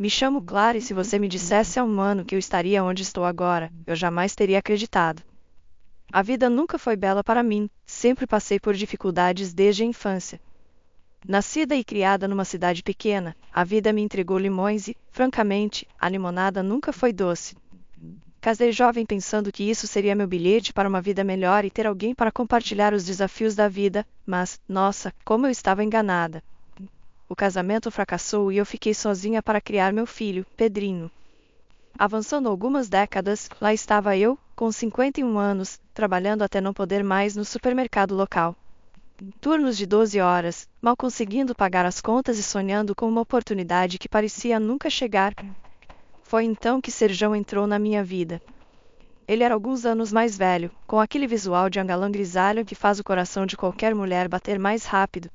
Me chamo Clara e se você me dissesse há um ano que eu estaria onde estou agora, eu jamais teria acreditado. A vida nunca foi bela para mim, sempre passei por dificuldades desde a infância. Nascida e criada numa cidade pequena, a vida me entregou limões e, francamente, a limonada nunca foi doce. Casei jovem pensando que isso seria meu bilhete para uma vida melhor e ter alguém para compartilhar os desafios da vida, mas, nossa, como eu estava enganada. O casamento fracassou e eu fiquei sozinha para criar meu filho, Pedrinho. Avançando algumas décadas, lá estava eu, com 51 anos, trabalhando até não poder mais no supermercado local. Turnos de 12 horas, mal conseguindo pagar as contas e sonhando com uma oportunidade que parecia nunca chegar. Foi então que Serjão entrou na minha vida. Ele era alguns anos mais velho, com aquele visual de angalã grisalho que faz o coração de qualquer mulher bater mais rápido.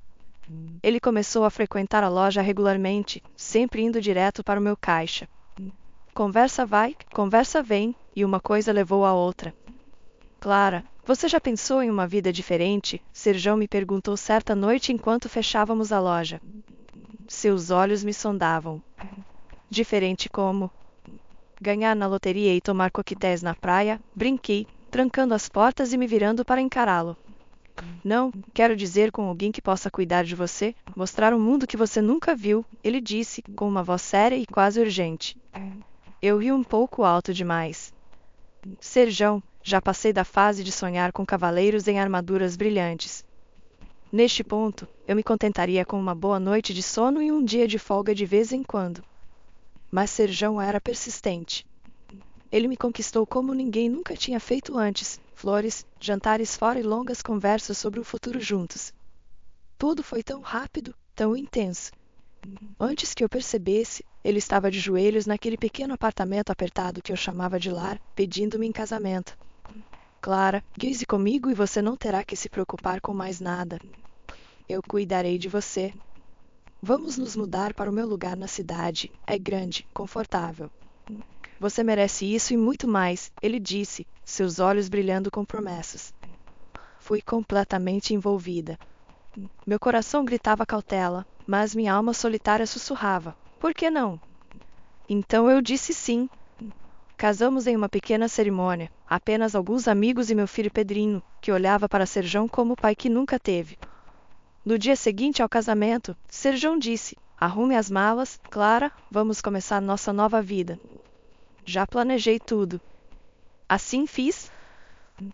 Ele começou a frequentar a loja regularmente, sempre indo direto para o meu caixa. Conversa vai, conversa vem, e uma coisa levou a outra. Clara, você já pensou em uma vida diferente? Serjão me perguntou certa noite enquanto fechávamos a loja. Seus olhos me sondavam. Diferente como? Ganhar na loteria e tomar coquetéis na praia, brinquei, trancando as portas e me virando para encará-lo. Não, quero dizer com alguém que possa cuidar de você, mostrar um mundo que você nunca viu, ele disse, com uma voz séria e quase urgente. Eu ri um pouco alto demais. Serjão, já passei da fase de sonhar com cavaleiros em armaduras brilhantes. Neste ponto, eu me contentaria com uma boa noite de sono e um dia de folga de vez em quando. Mas Serjão era persistente. Ele me conquistou como ninguém nunca tinha feito antes, flores, jantares fora e longas conversas sobre o futuro juntos. Tudo foi tão rápido, tão intenso. Antes que eu percebesse, ele estava de joelhos naquele pequeno apartamento apertado que eu chamava de lar, pedindo-me em casamento. Clara, guie-se comigo e você não terá que se preocupar com mais nada. Eu cuidarei de você. Vamos nos mudar para o meu lugar na cidade. É grande, confortável. Você merece isso e muito mais, ele disse, seus olhos brilhando com promessas. Fui completamente envolvida. Meu coração gritava cautela, mas minha alma solitária sussurrava. Por que não? Então eu disse sim. Casamos em uma pequena cerimônia, apenas alguns amigos e meu filho Pedrinho, que olhava para Serjão como o pai que nunca teve. No dia seguinte ao casamento, Serjão disse, arrume as malas, Clara, vamos começar nossa nova vida. Já planejei tudo. Assim fiz.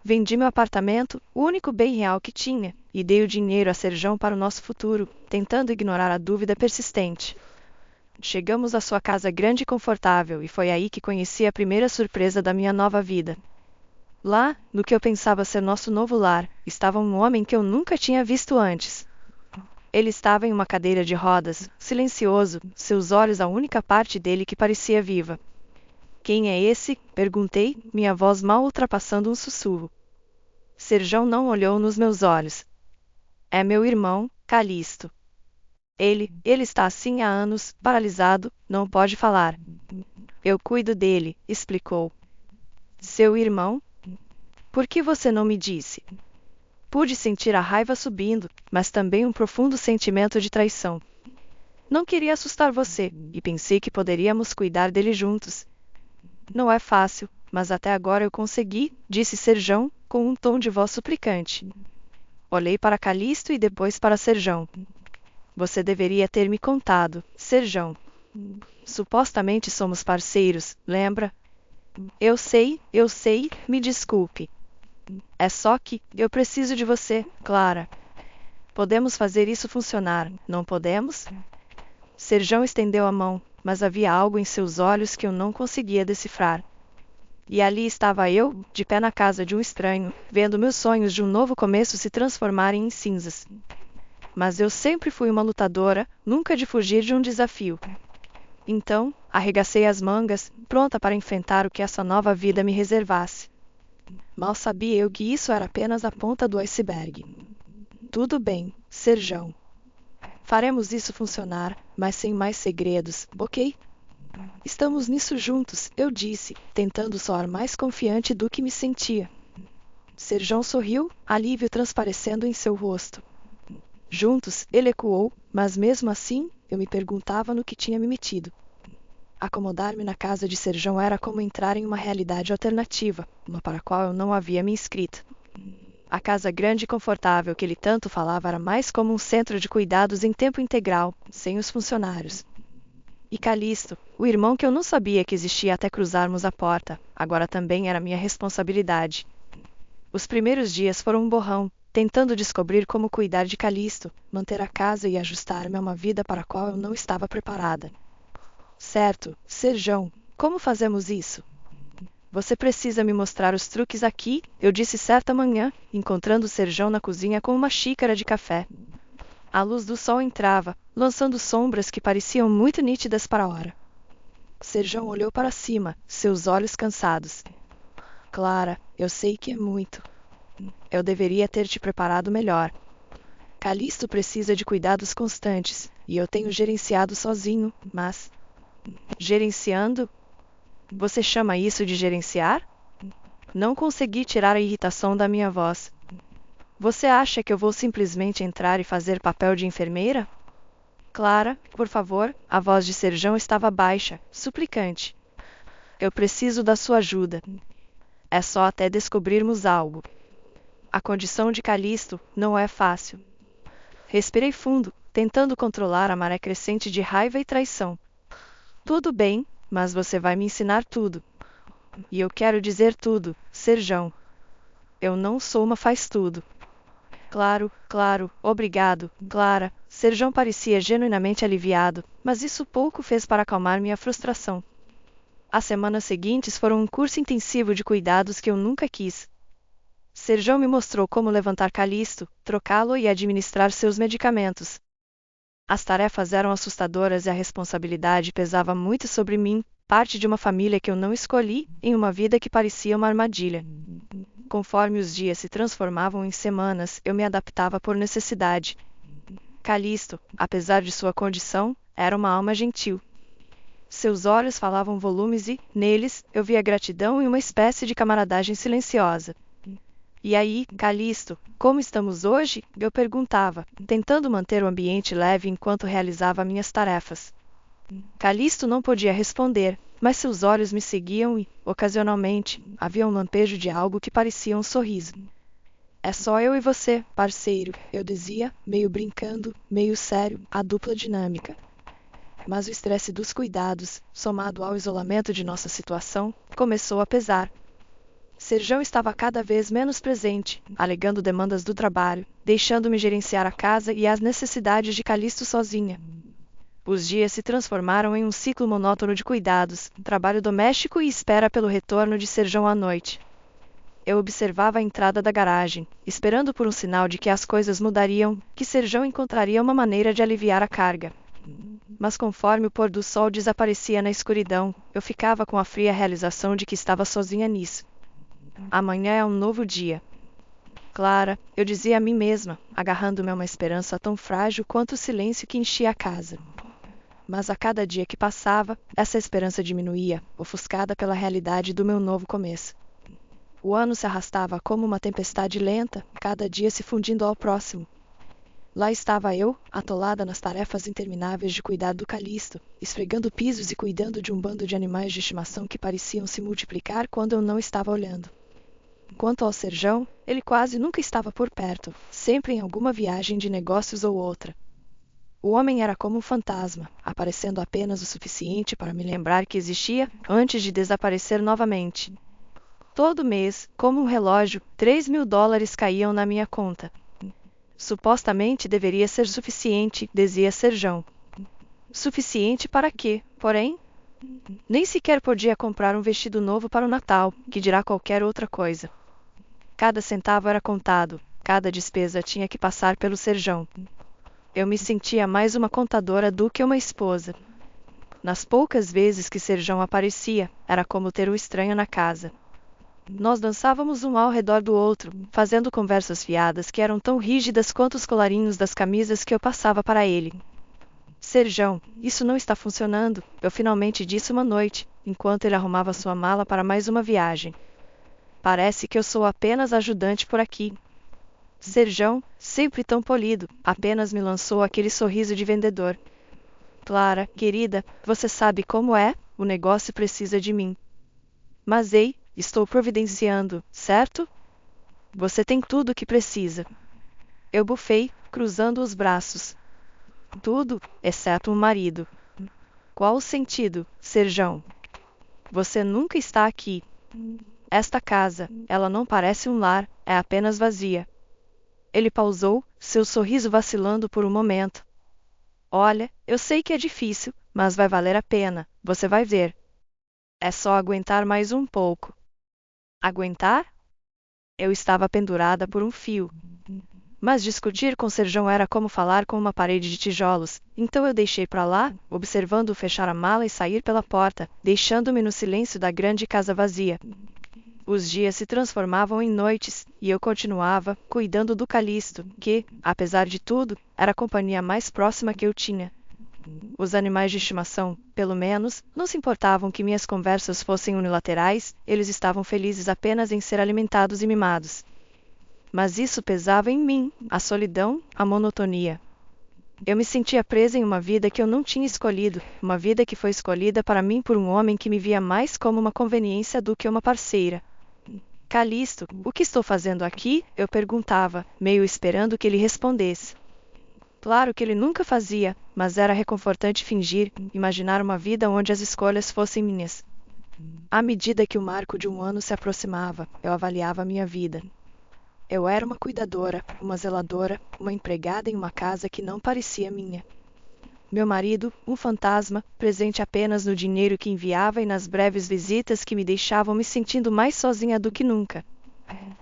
Vendi meu apartamento, o único bem real que tinha, e dei o dinheiro a Serjão para o nosso futuro, tentando ignorar a dúvida persistente. Chegamos à sua casa grande e confortável e foi aí que conheci a primeira surpresa da minha nova vida. Lá, no que eu pensava ser nosso novo lar, estava um homem que eu nunca tinha visto antes. Ele estava em uma cadeira de rodas, silencioso, seus olhos a única parte dele que parecia viva. Quem é esse? Perguntei, minha voz mal ultrapassando um sussurro. Serjão não olhou nos meus olhos. É meu irmão, Calixto. Ele está assim há anos, paralisado, não pode falar. Eu cuido dele, explicou. Seu irmão? Por que você não me disse? Pude sentir a raiva subindo, mas também um profundo sentimento de traição. Não queria assustar você, e pensei que poderíamos cuidar dele juntos. Não é fácil, mas até agora eu consegui, disse Serjão, com um tom de voz suplicante. Olhei para Calixto e depois para Serjão. Você deveria ter me contado, Serjão. Supostamente somos parceiros, lembra? Eu sei, me desculpe. É só que, eu preciso de você, Clara. Podemos fazer isso funcionar, não podemos? Serjão estendeu a mão, mas havia algo em seus olhos que eu não conseguia decifrar. E ali estava eu, de pé na casa de um estranho, vendo meus sonhos de um novo começo se transformarem em cinzas. Mas eu sempre fui uma lutadora, nunca de fugir de um desafio. Então, arregacei as mangas, pronta para enfrentar o que essa nova vida me reservasse. Mal sabia eu que isso era apenas a ponta do iceberg. Tudo bem, Serjão. Faremos isso funcionar, mas sem mais segredos, ok? Estamos nisso juntos, eu disse, tentando soar mais confiante do que me sentia. Serjão sorriu, alívio transparecendo em seu rosto. Juntos, ele ecoou, mas mesmo assim, eu me perguntava no que tinha me metido. Acomodar-me na casa de Serjão era como entrar em uma realidade alternativa, uma para a qual eu não havia me inscrito. A casa grande e confortável que ele tanto falava era mais como um centro de cuidados em tempo integral, sem os funcionários. E Calixto, o irmão que eu não sabia que existia até cruzarmos a porta, agora também era minha responsabilidade. Os primeiros dias foram um borrão, tentando descobrir como cuidar de Calixto, manter a casa e ajustar-me a uma vida para a qual eu não estava preparada. Certo, Serjão, como fazemos isso? Você precisa me mostrar os truques aqui, eu disse certa manhã, encontrando Serjão na cozinha com uma xícara de café. A luz do sol entrava, lançando sombras que pareciam muito nítidas para a hora. Serjão olhou para cima, seus olhos cansados. Clara, eu sei que é muito. Eu deveria ter te preparado melhor. Calixto precisa de cuidados constantes, e eu tenho gerenciado sozinho, mas... Gerenciando? Você chama isso de gerenciar? Não consegui tirar a irritação da minha voz. Você acha que eu vou simplesmente entrar e fazer papel de enfermeira? Clara, por favor, a voz de Serjão estava baixa, suplicante. Eu preciso da sua ajuda. É só até descobrirmos algo. A condição de Calixto não é fácil. Respirei fundo, tentando controlar a maré crescente de raiva e traição. Tudo bem, mas você vai me ensinar tudo. E eu quero dizer tudo, Serjão. Eu não sou uma faz-tudo. Claro, obrigado, Clara. Serjão parecia genuinamente aliviado, mas isso pouco fez para acalmar minha frustração. As semanas seguintes foram um curso intensivo de cuidados que eu nunca quis. Serjão me mostrou como levantar Calixto, trocá-lo e administrar seus medicamentos. As tarefas eram assustadoras e a responsabilidade pesava muito sobre mim, parte de uma família que eu não escolhi, em uma vida que parecia uma armadilha. Conforme os dias se transformavam em semanas, eu me adaptava por necessidade. Calixto, apesar de sua condição, era uma alma gentil. Seus olhos falavam volumes e, neles, eu via gratidão e uma espécie de camaradagem silenciosa. E aí, Calixto, como estamos hoje? Eu perguntava, tentando manter o ambiente leve enquanto realizava minhas tarefas. Calixto não podia responder, mas seus olhos me seguiam e, ocasionalmente, havia um lampejo de algo que parecia um sorriso. É só eu e você, parceiro, eu dizia, meio brincando, meio sério, a dupla dinâmica. Mas o estresse dos cuidados, somado ao isolamento de nossa situação, começou a pesar. Serjão estava cada vez menos presente, alegando demandas do trabalho, deixando-me gerenciar a casa e as necessidades de Calixto sozinha. Os dias se transformaram em um ciclo monótono de cuidados, trabalho doméstico e espera pelo retorno de Serjão à noite. Eu observava a entrada da garagem, esperando por um sinal de que as coisas mudariam, que Serjão encontraria uma maneira de aliviar a carga. Mas conforme o pôr do sol desaparecia na escuridão, eu ficava com a fria realização de que estava sozinha nisso. Amanhã é um novo dia. Clara, eu dizia a mim mesma, agarrando-me a uma esperança tão frágil quanto o silêncio que enchia a casa. Mas a cada dia que passava, essa esperança diminuía, ofuscada pela realidade do meu novo começo. O ano se arrastava como uma tempestade lenta, cada dia se fundindo ao próximo. Lá estava eu, atolada nas tarefas intermináveis de cuidar do Calixto, esfregando pisos e cuidando de um bando de animais de estimação que pareciam se multiplicar quando eu não estava olhando. Quanto ao Serjão, ele quase nunca estava por perto, sempre em alguma viagem de negócios ou outra. O homem era como um fantasma, aparecendo apenas o suficiente para me lembrar que existia, antes de desaparecer novamente. Todo mês, como um relógio, $3.000 caíam na minha conta. Supostamente deveria ser suficiente, dizia Serjão. Suficiente para quê, porém? Nem sequer podia comprar um vestido novo para o Natal, que dirá qualquer outra coisa. Cada centavo era contado, cada despesa tinha que passar pelo Serjão. Eu me sentia mais uma contadora do que uma esposa. Nas poucas vezes que Serjão aparecia, era como ter um estranho na casa. Nós dançávamos um ao redor do outro, fazendo conversas fiadas que eram tão rígidas quanto os colarinhos das camisas que eu passava para ele. Serjão, isso não está funcionando, eu finalmente disse uma noite, enquanto ele arrumava sua mala para mais uma viagem. Parece que eu sou apenas ajudante por aqui. Serjão, sempre tão polido, apenas me lançou aquele sorriso de vendedor. Clara, querida, você sabe como é? o negócio precisa de mim. Mas ei, estou providenciando, certo? Você tem tudo o que precisa. Eu bufei, cruzando os braços. Tudo, exceto um marido. Qual o sentido, Serjão? Você nunca está aqui. Esta casa, ela não parece um lar, é apenas vazia. Ele pausou, seu sorriso vacilando por um momento. Olha, eu sei que é difícil, mas vai valer a pena, você vai ver. É só aguentar mais um pouco. Aguentar? Eu estava pendurada por um fio. Mas discutir com Serjão era como falar com uma parede de tijolos, então eu deixei para lá, observando-o fechar a mala e sair pela porta, deixando-me no silêncio da grande casa vazia. Os dias se transformavam em noites, e eu continuava cuidando do Calisto, que, apesar de tudo, era a companhia mais próxima que eu tinha. Os animais de estimação, pelo menos, não se importavam que minhas conversas fossem unilaterais, eles estavam felizes apenas em ser alimentados e mimados. Mas isso pesava em mim, a solidão, a monotonia. Eu me sentia presa em uma vida que eu não tinha escolhido, uma vida que foi escolhida para mim por um homem que me via mais como uma conveniência do que uma parceira. Calisto, o que estou fazendo aqui? Eu perguntava, meio esperando que ele respondesse. Claro que ele nunca fazia, mas era reconfortante fingir, imaginar uma vida onde as escolhas fossem minhas. À medida que o marco de um ano se aproximava, eu avaliava a minha vida. Eu era uma cuidadora, uma zeladora, uma empregada em uma casa que não parecia minha. Meu marido, um fantasma, presente apenas no dinheiro que enviava e nas breves visitas que me deixavam me sentindo mais sozinha do que nunca.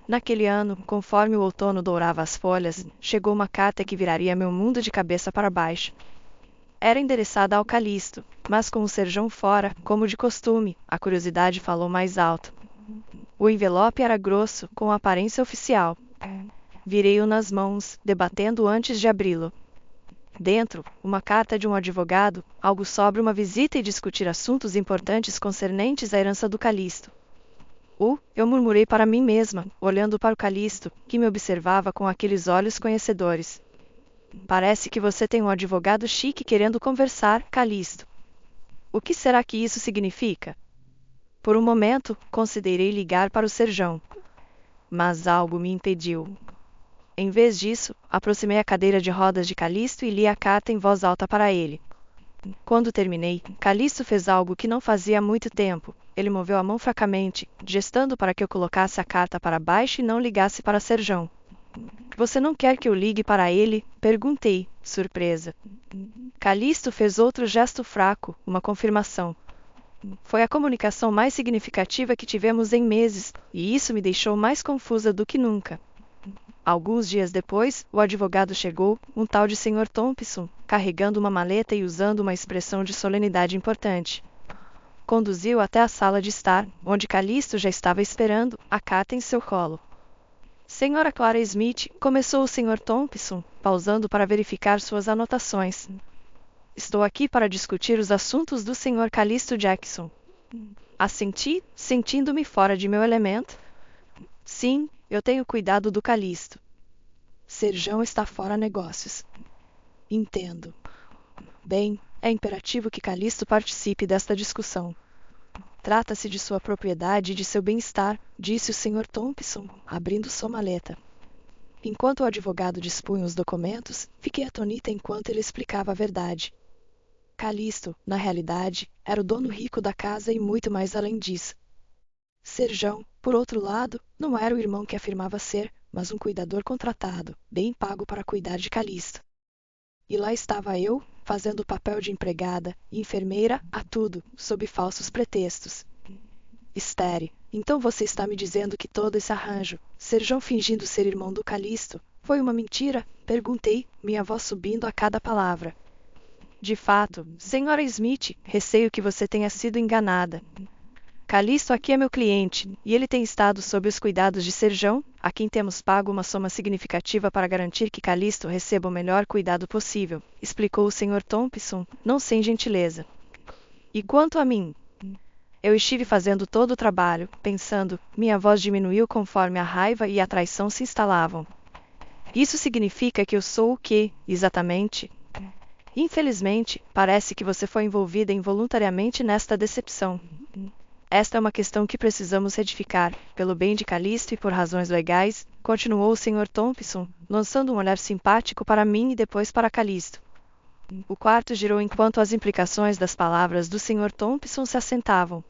Naquele ano, conforme o outono dourava as folhas, chegou uma carta que viraria meu mundo de cabeça para baixo. Era endereçada ao Calisto, mas com o Serjão fora, como de costume, a curiosidade falou mais alto. O envelope era grosso, com aparência oficial. Virei-o nas mãos, debatendo antes de abri-lo. Dentro, uma carta de um advogado, algo sobre uma visita e discutir assuntos importantes concernentes à herança do Calisto. Eu murmurei para mim mesma, olhando para o Calisto, que me observava com aqueles olhos conhecedores. Parece que você tem um advogado chique querendo conversar, Calisto. O que será que isso significa? Por um momento, considerei ligar para o Serjão. Mas algo me impediu. Em vez disso, aproximei a cadeira de rodas de Calisto e li a carta em voz alta para ele. Quando terminei, Calisto fez algo que não fazia há muito tempo. Ele moveu a mão fracamente, gestando para que eu colocasse a carta para baixo e não ligasse para Serjão. Você não quer que eu ligue para ele? Perguntei, surpresa. Calisto fez outro gesto fraco, uma confirmação. Foi a comunicação mais significativa que tivemos em meses, e isso me deixou mais confusa do que nunca. Alguns dias depois, o advogado chegou, um tal de Sr. Thompson, carregando uma maleta e usando uma expressão de solenidade importante. Conduziu até a sala de estar, onde Calisto já estava esperando, a carta em seu colo. Senhora Clara Smith, começou o Sr. Thompson, pausando para verificar suas anotações. Estou aqui para discutir os assuntos do Sr. Calisto Jackson. Assenti, sentindo-me fora de meu elemento. Sim, eu tenho cuidado do Calisto. Serjão está fora negócios. Entendo. Bem, é imperativo que Calisto participe desta discussão. Trata-se de sua propriedade e de seu bem-estar, disse o Sr. Thompson, abrindo sua maleta. Enquanto o advogado dispunha os documentos, fiquei atônita enquanto ele explicava a verdade. Calisto, na realidade, era o dono rico da casa e muito mais além disso. Serjão, por outro lado, não era o irmão que afirmava ser, mas um cuidador contratado, bem pago para cuidar de Calisto. E lá estava eu, fazendo o papel de empregada e enfermeira a tudo, sob falsos pretextos. Espere, então você está me dizendo que todo esse arranjo, Serjão fingindo ser irmão do Calisto, foi uma mentira? Perguntei, minha voz subindo a cada palavra. De fato, Sra. Smith, receio que você tenha sido enganada. Calisto aqui é meu cliente, e ele tem estado sob os cuidados de Serjão, a quem temos pago uma soma significativa para garantir que Calisto receba o melhor cuidado possível, explicou o Sr. Thompson, não sem gentileza. E quanto a mim? Eu estive fazendo todo o trabalho, pensando, minha voz diminuiu conforme a raiva e a traição se instalavam. Isso significa que eu sou o quê, exatamente? Infelizmente, parece que você foi envolvida involuntariamente nesta decepção. Esta é uma questão que precisamos retificar, pelo bem de Callisto e por razões legais, continuou o Sr. Thompson, lançando um olhar simpático para mim e depois para Callisto. O quarto girou enquanto as implicações das palavras do Sr. Thompson se assentavam.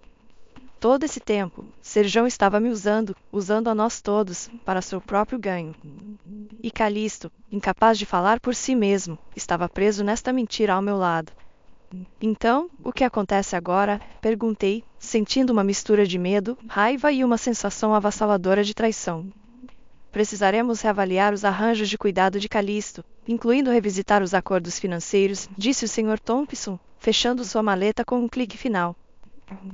Todo esse tempo, Serjão estava me usando a nós todos, para seu próprio ganho. E Callisto, incapaz de falar por si mesmo, estava preso nesta mentira ao meu lado. Então, o que acontece agora? Perguntei, sentindo uma mistura de medo, raiva e uma sensação avassaladora de traição. Precisaremos reavaliar os arranjos de cuidado de Callisto, incluindo revisitar os acordos financeiros, disse o Sr. Thompson, fechando sua maleta com um clique final.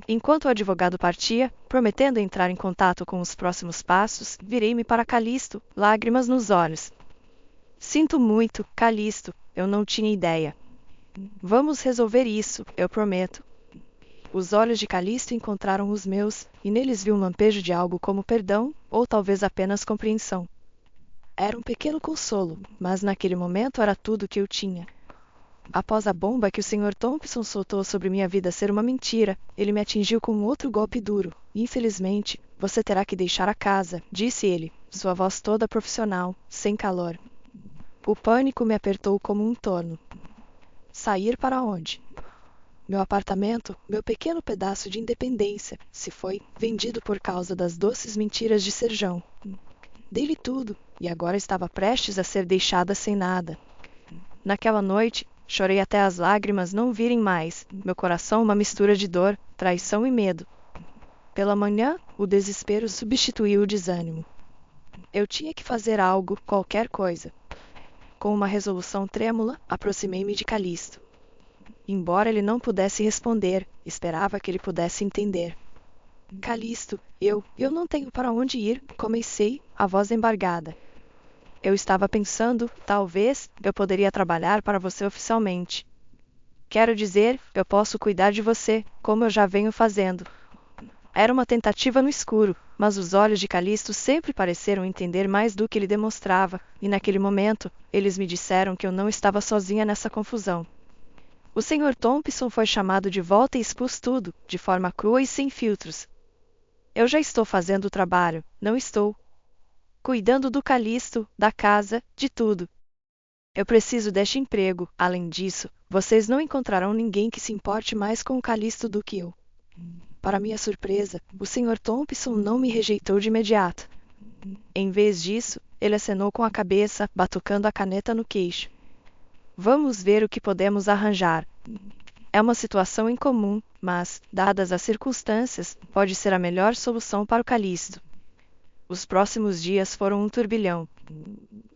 Enquanto o advogado partia, prometendo entrar em contato com os próximos passos, virei-me para Callisto, lágrimas nos olhos. Sinto muito, Callisto, eu não tinha ideia. Vamos resolver isso, eu prometo. Os olhos de Callisto encontraram os meus, e neles vi um lampejo de algo como perdão, ou talvez apenas compreensão. Era um pequeno consolo, mas naquele momento era tudo o que eu tinha. Após a bomba que o Sr. Thompson soltou sobre minha vida ser uma mentira, ele me atingiu com um outro golpe duro. Infelizmente, você terá que deixar a casa, disse ele, sua voz toda profissional, sem calor. O pânico me apertou como um torno. Sair para onde? Meu apartamento, meu pequeno pedaço de independência, se foi vendido por causa das doces mentiras de Serjão. Dei-lhe tudo, e agora estava prestes a ser deixada sem nada. Naquela noite, chorei até as lágrimas não virem mais, meu coração uma mistura de dor, traição e medo. Pela manhã, o desespero substituiu o desânimo. Eu tinha que fazer algo, qualquer coisa. Com uma resolução trêmula, aproximei-me de Callisto. Embora ele não pudesse responder, esperava que ele pudesse entender. Callisto, eu não tenho para onde ir, comecei, a voz embargada. Eu estava pensando, talvez, eu poderia trabalhar para você oficialmente. Quero dizer, eu posso cuidar de você, como eu já venho fazendo. Era uma tentativa no escuro, mas os olhos de Callisto sempre pareceram entender mais do que ele demonstrava, e naquele momento, eles me disseram que eu não estava sozinha nessa confusão. O Sr. Thompson foi chamado de volta e expôs tudo, de forma crua e sem filtros. Eu já estou fazendo o trabalho, não estou cuidando do Callisto, da casa, de tudo. Eu preciso deste emprego. Além disso, vocês não encontrarão ninguém que se importe mais com o Callisto do que eu. Para minha surpresa, o Sr. Thompson não me rejeitou de imediato. Em vez disso, ele acenou com a cabeça, batucando a caneta no queixo. Vamos ver o que podemos arranjar. É uma situação incomum, mas, dadas as circunstâncias, pode ser a melhor solução para o Callisto. Os próximos dias foram um turbilhão.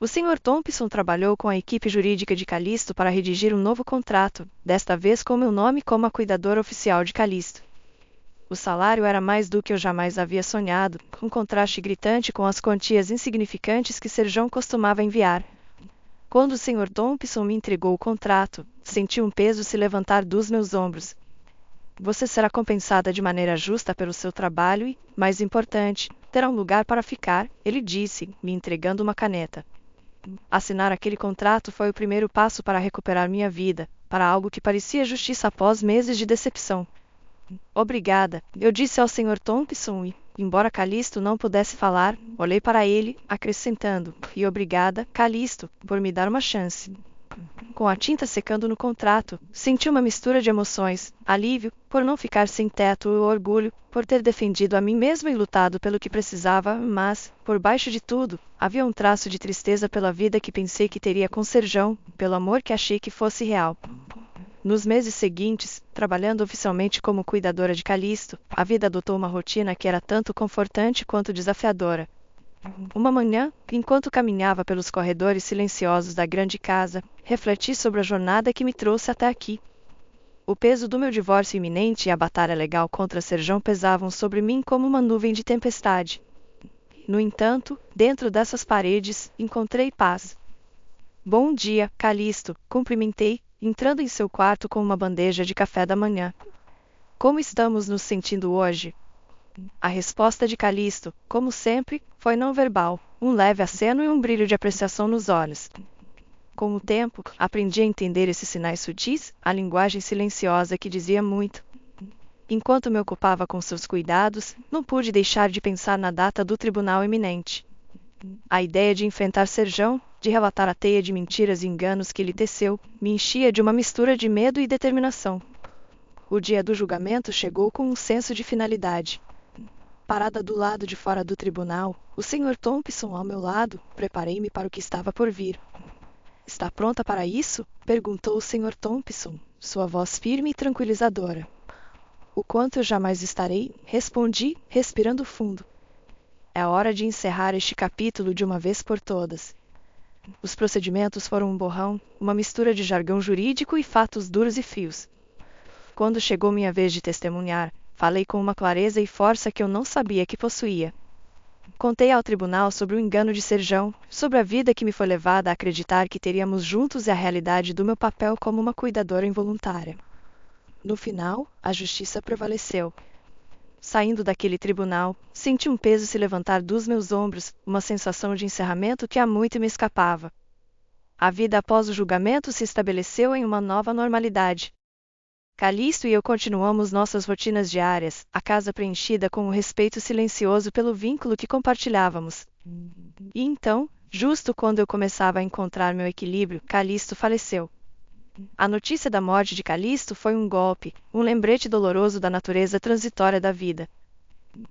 O Sr. Thompson trabalhou com a equipe jurídica de Callisto para redigir um novo contrato, desta vez com meu nome como a cuidadora oficial de Callisto. O salário era mais do que eu jamais havia sonhado, um contraste gritante com as quantias insignificantes que Serjão costumava enviar. Quando o Sr. Thompson me entregou o contrato, senti um peso se levantar dos meus ombros. Você será compensada de maneira justa pelo seu trabalho e, mais importante, terá um lugar para ficar, ele disse, me entregando uma caneta. Assinar aquele contrato foi o primeiro passo para recuperar minha vida, para algo que parecia justiça após meses de decepção. Obrigada, eu disse ao Sr. Thompson e, embora Callisto não pudesse falar, olhei para ele, acrescentando, e obrigada, Callisto, por me dar uma chance. Com a tinta secando no contrato, senti uma mistura de emoções, alívio, por não ficar sem teto e orgulho, por ter defendido a mim mesma e lutado pelo que precisava, mas, por baixo de tudo, havia um traço de tristeza pela vida que pensei que teria com Serjão, pelo amor que achei que fosse real. Nos meses seguintes, trabalhando oficialmente como cuidadora de Callisto, a vida adotou uma rotina que era tanto confortante quanto desafiadora. Uma manhã, enquanto caminhava pelos corredores silenciosos da grande casa, refleti sobre a jornada que me trouxe até aqui. O peso do meu divórcio iminente e a batalha legal contra Serjão pesavam sobre mim como uma nuvem de tempestade. No entanto, dentro dessas paredes, encontrei paz. Bom dia, Callisto, cumprimentei, entrando em seu quarto com uma bandeja de café da manhã. Como estamos nos sentindo hoje? A resposta de Callisto, como sempre, foi não verbal, um leve aceno e um brilho de apreciação nos olhos. Com o tempo, aprendi a entender esses sinais sutis, a linguagem silenciosa que dizia muito. Enquanto me ocupava com seus cuidados, não pude deixar de pensar na data do tribunal iminente. A ideia de enfrentar Serjão, de relatar a teia de mentiras e enganos que ele teceu, me enchia de uma mistura de medo e determinação. O dia do julgamento chegou com um senso de finalidade. Parada do lado de fora do tribunal, o Sr. Thompson ao meu lado, preparei-me para o que estava por vir. "Está pronta para isso?" perguntou o Sr. Thompson, sua voz firme e tranquilizadora. "O quanto eu jamais estarei", respondi, respirando fundo. "É hora de encerrar este capítulo de uma vez por todas." Os procedimentos foram um borrão, uma mistura de jargão jurídico e fatos duros e frios. Quando chegou minha vez de testemunhar, falei com uma clareza e força que eu não sabia que possuía. Contei ao tribunal sobre o engano de Serjão, sobre a vida que me foi levada a acreditar que teríamos juntos e a realidade do meu papel como uma cuidadora involuntária. No final, a justiça prevaleceu. Saindo daquele tribunal, senti um peso se levantar dos meus ombros, uma sensação de encerramento que há muito me escapava. A vida após o julgamento se estabeleceu em uma nova normalidade. Calixto e eu continuamos nossas rotinas diárias, a casa preenchida com o respeito silencioso pelo vínculo que compartilhávamos. E então, justo quando eu começava a encontrar meu equilíbrio, Calixto faleceu. A notícia da morte de Calixto foi um golpe, um lembrete doloroso da natureza transitória da vida.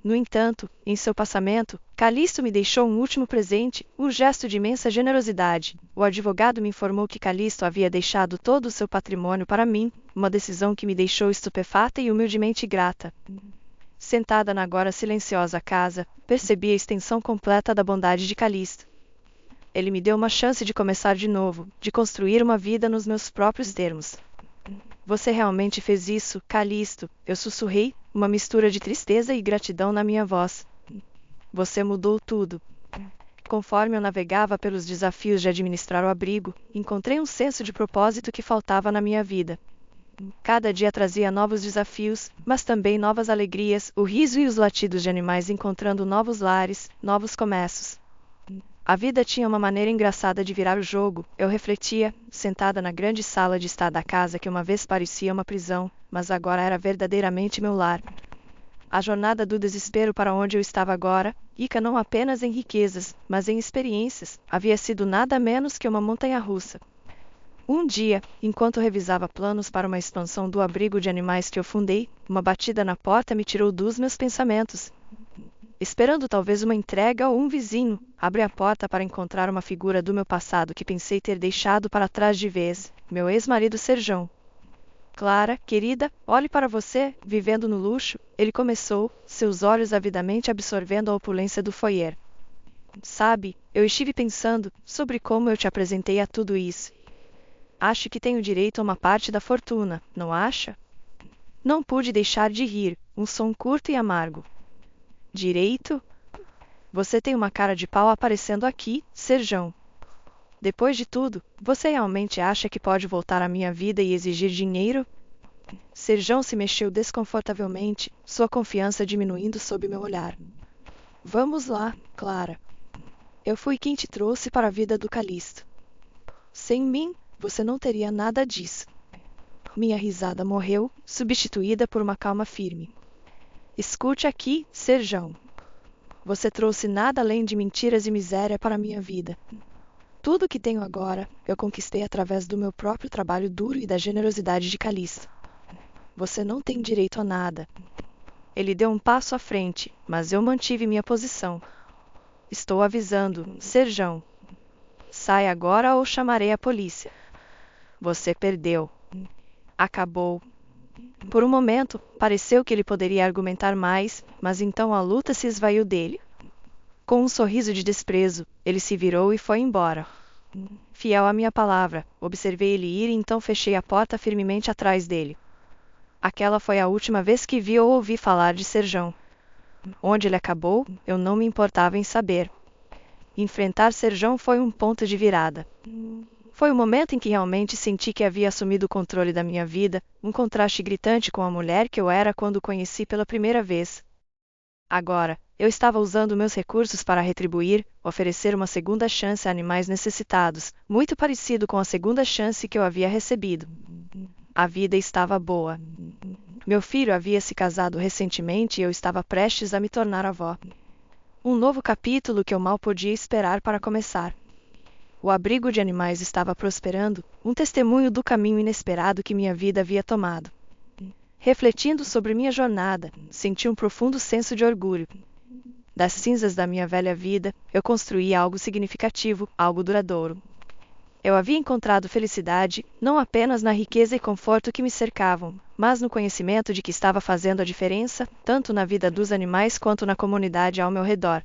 No entanto, em seu passamento, Calixto me deixou um último presente, um gesto de imensa generosidade. O advogado me informou que Calixto havia deixado todo o seu patrimônio para mim, uma decisão que me deixou estupefata e humildemente grata. Sentada na agora silenciosa casa, percebi a extensão completa da bondade de Calixto. Ele me deu uma chance de começar de novo, de construir uma vida nos meus próprios termos. "Você realmente fez isso, Calixto", eu sussurrei, uma mistura de tristeza e gratidão na minha voz. "Você mudou tudo." Conforme eu navegava pelos desafios de administrar o abrigo, encontrei um senso de propósito que faltava na minha vida. Cada dia trazia novos desafios, mas também novas alegrias, o riso e os latidos de animais encontrando novos lares, novos começos. A vida tinha uma maneira engraçada de virar o jogo, eu refletia, sentada na grande sala de estar da casa que uma vez parecia uma prisão, mas agora era verdadeiramente meu lar. A jornada do desespero para onde eu estava agora, rica não apenas em riquezas, mas em experiências, havia sido nada menos que uma montanha-russa. Um dia, enquanto revisava planos para uma expansão do abrigo de animais que eu fundei, uma batida na porta me tirou dos meus pensamentos. Esperando talvez uma entrega ou um vizinho, abri a porta para encontrar uma figura do meu passado que pensei ter deixado para trás de vez, meu ex-marido Serjão. "Clara, querida, olhe para você, vivendo no luxo", ele começou, seus olhos avidamente absorvendo a opulência do foyer. "Sabe, eu estive pensando sobre como eu te apresentei a tudo isso. Acho que tenho direito a uma parte da fortuna, não acha?" Não pude deixar de rir, um som curto e amargo. "Direito? Você tem uma cara de pau aparecendo aqui, Serjão. Depois de tudo, você realmente acha que pode voltar à minha vida e exigir dinheiro?" Serjão se mexeu desconfortavelmente, sua confiança diminuindo sob meu olhar. "Vamos lá, Clara. Eu fui quem te trouxe para a vida do Calixto. Sem mim, você não teria nada disso." Minha risada morreu, substituída por uma calma firme. "Escute aqui, Serjão. Você trouxe nada além de mentiras e miséria para a minha vida. Tudo o que tenho agora, eu conquistei através do meu próprio trabalho duro e da generosidade de Calixto. Você não tem direito a nada." Ele deu um passo à frente, mas eu mantive minha posição. "Estou avisando, Serjão. Sai agora ou chamarei a polícia. Você perdeu. Acabou." Por um momento, pareceu que ele poderia argumentar mais, mas então a luta se esvaiu dele. Com um sorriso de desprezo, ele se virou e foi embora. Fiel à minha palavra, observei ele ir e então fechei a porta firmemente atrás dele. Aquela foi a última vez que vi ou ouvi falar de Serjão. Onde ele acabou, eu não me importava em saber. Enfrentar Serjão foi um ponto de virada. Foi o momento em que realmente senti que havia assumido o controle da minha vida, um contraste gritante com a mulher que eu era quando o conheci pela primeira vez. Agora, eu estava usando meus recursos para retribuir, oferecer uma segunda chance a animais necessitados, muito parecido com a segunda chance que eu havia recebido. A vida estava boa. Meu filho havia se casado recentemente e eu estava prestes a me tornar avó. Um novo capítulo que eu mal podia esperar para começar. O abrigo de animais estava prosperando, um testemunho do caminho inesperado que minha vida havia tomado. Refletindo sobre minha jornada, senti um profundo senso de orgulho. Das cinzas da minha velha vida, eu construí algo significativo, algo duradouro. Eu havia encontrado felicidade, não apenas na riqueza e conforto que me cercavam, mas no conhecimento de que estava fazendo a diferença, tanto na vida dos animais quanto na comunidade ao meu redor.